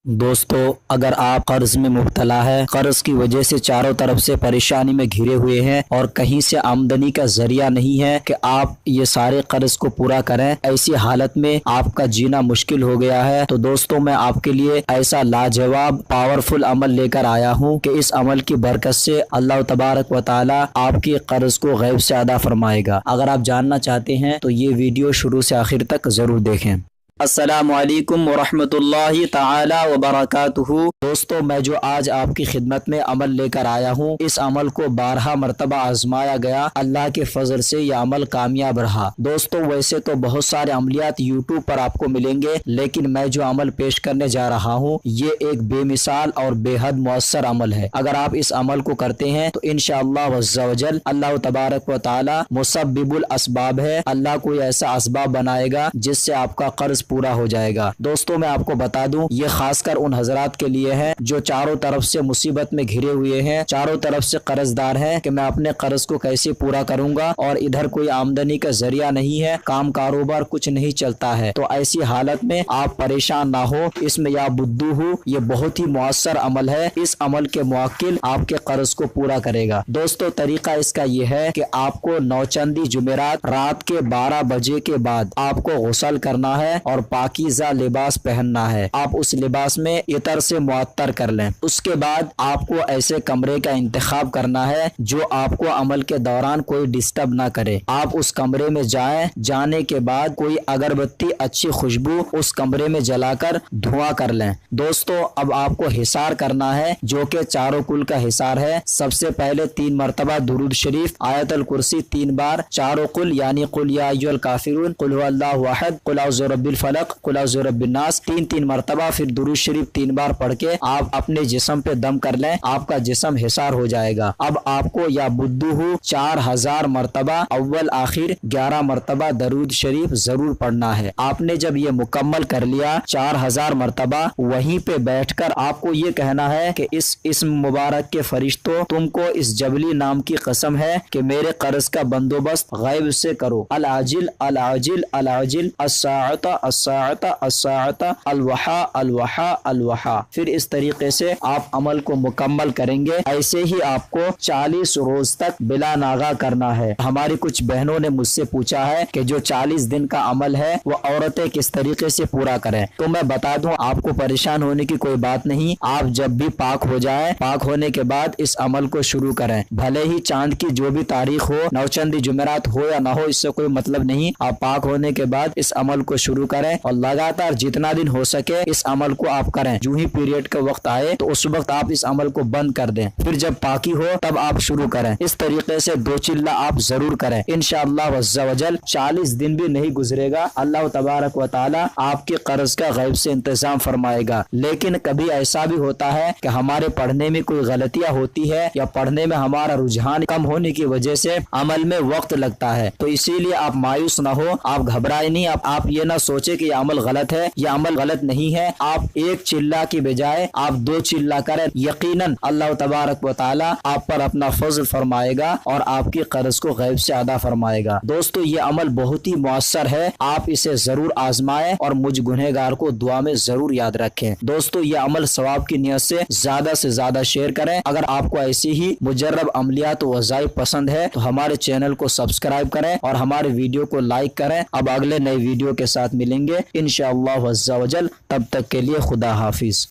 دوستو، اگر آپ قرض میں مبتلا ہے، قرض کی وجہ سے چاروں طرف سے پریشانی میں گھرے ہوئے ہیں اور کہیں سے آمدنی کا ذریعہ نہیں ہے کہ آپ یہ سارے قرض کو پورا کریں، ایسی حالت میں آپ کا جینا مشکل ہو گیا ہے، تو دوستو میں آپ کے لیے ایسا لاجواب پاورفل عمل لے کر آیا ہوں کہ اس عمل کی برکت سے اللہ تبارک و تعالی آپ کی قرض کو غیب سے ادا فرمائے گا۔ اگر آپ جاننا چاہتے ہیں تو یہ ویڈیو شروع سے آخر تک ضرور دیکھیں۔ السلام علیکم ورحمۃ اللہ تعالی وبرکاتہ۔ دوستو، میں جو آج آپ کی خدمت میں عمل لے کر آیا ہوں، اس عمل کو 12 مرتبہ آزمایا گیا، اللہ کے فضل سے یہ عمل کامیاب رہا۔ دوستو، ویسے تو بہت سارے عملیات یوٹیوب پر آپ کو ملیں گے، لیکن میں جو عمل پیش کرنے جا رہا ہوں یہ ایک بے مثال اور بے حد مؤثر عمل ہے۔ اگر آپ اس عمل کو کرتے ہیں تو انشاءاللہ عز و جل اللہ تبارک و تعالی مسبب الاسباب ہے، اللہ کوئی ایسا اسباب بنائے گا جس سے آپ کا قرض پورا ہو جائے گا۔ دوستو، میں آپ کو بتا دوں، یہ خاص کر ان حضرات کے لیے ہے جو چاروں طرف سے مصیبت میں گھرے ہوئے ہیں، چاروں طرف سے قرض دار ہیں کہ میں اپنے قرض کو کیسے پورا کروں گا اور ادھر کوئی آمدنی کا ذریعہ نہیں ہے، کام کاروبار کچھ نہیں چلتا ہے۔ تو ایسی حالت میں آپ پریشان نہ ہو، اس میں یا بدو ہو، یہ بہت ہی مؤثر عمل ہے، اس عمل کے موکل آپ کے قرض کو پورا کرے گا۔ دوستو، طریقہ اس کا یہ ہے کہ آپ کو نوچندی جمعرات رات کے 12 بجے کے بعد آپ کو غسل کرنا ہے اور پاکیزہ لباس پہننا ہے۔ آپ اس لباس میں عطر سے معطر کر لیں۔ اس کے بعد آپ کو ایسے کمرے کا انتخاب کرنا ہے جو آپ کو عمل کے دوران کوئی ڈسٹرب نہ کرے۔ آپ اس کمرے میں جائیں، جانے کے بعد کوئی اگربتی اچھی خوشبو اس کمرے میں جلا کر دھواں کر لیں۔ دوستو، اب آپ کو حصار کرنا ہے جو کہ چاروں کل کا حصار ہے۔ سب سے پہلے 3 مرتبہ درود شریف، آیت الکرسی 3 بار، چاروں کل یعنی قل یا ایھا الکافرون، قل هو اللہ احد، قل اعوذ برب الفلق، قل اعوذ برب الناس، 3 مرتبہ، پھر درود شریف 3 بار پڑھ کے آپ اپنے جسم پہ دم کر لیں، آپ کا جسم حصار ہو جائے گا۔ اب آپ کو یا بدو ہو 4000 مرتبہ اول آخر 11 مرتبہ درود شریف ضرور پڑھنا ہے۔ آپ نے جب یہ مکمل کر لیا 4000 مرتبہ، وہیں پہ بیٹھ کر آپ کو یہ کہنا ہے کہ اس اسم مبارک کے فرشتوں، تم کو اس جبلی نام کی قسم ہے کہ میرے قرض کا بندوبست غیب سے کرو، العاجل العاجل العاجل، الساعۃ الساعۃ الساعۃ، الوحا الوحا الوحا۔ پھر اس طریقے سے آپ عمل کو مکمل کریں گے۔ ایسے ہی آپ کو 40 روز تک بلا ناغہ کرنا ہے۔ ہماری کچھ بہنوں نے مجھ سے پوچھا ہے کہ جو 40 دن کا عمل ہے وہ عورتیں کس طریقے سے پورا کریں، تو میں بتا دوں آپ کو پریشان ہونے کی کوئی بات نہیں۔ آپ جب بھی پاک ہو جائیں، پاک ہونے کے بعد اس عمل کو شروع کریں، بھلے ہی چاند کی جو بھی تاریخ ہو، نوچندی جمعرات ہو یا نہ ہو، اس سے کوئی مطلب نہیں۔ آپ پاک ہونے کے بعد اس عمل کو شروع کریں اور لگاتار جتنا دن ہو سکے اس عمل کو آپ کریں۔ جو ہی پیریڈ کا وقت آئے تو اس وقت آپ اس عمل کو بند کر دیں، پھر جب پاکی ہو تب آپ شروع کریں۔ اس طریقے سے 2 چلہ آپ ضرور کریں، انشاءاللہ عز و جل 40 دن بھی نہیں گزرے گا، اللہ تبارک و تعالی آپ کے قرض کا غیب سے انتظام فرمائے گا۔ لیکن کبھی ایسا بھی ہوتا ہے کہ ہمارے پڑھنے میں کوئی غلطیاں ہوتی ہے یا پڑھنے میں ہمارا رجحان کم ہونے کی وجہ سے عمل میں وقت لگتا ہے، تو اسی لیے آپ مایوس نہ ہو، آپ گھبرائے نہیں، آپ یہ نہ سوچے کہ یہ عمل غلط ہے، یہ عمل غلط نہیں ہے۔ آپ 1 چلہ کی بجائے آپ 2 چلہ کریں، یقیناً اللہ تبارک و تعالی آپ پر اپنا فضل فرمائے گا اور آپ کی قرض کو غیب سے ادا فرمائے گا۔ دوستو، یہ عمل بہت ہی مؤثر ہے، آپ اسے ضرور آزمائیں اور مجھ گنہگار کو دعا میں ضرور یاد رکھیں۔ دوستو، یہ عمل ثواب کی نیت سے زیادہ شیئر کریں۔ اگر آپ کو ایسی ہی مجرب عملیات و وظائف پسند ہے تو ہمارے چینل کو سبسکرائب کریں اور ہمارے ویڈیو کو لائک کریں۔ اب اگلے نئے ویڈیو کے ساتھ ملیں گے انشاءاللہ عز و جل، تب تک کے لیے خدا حافظ۔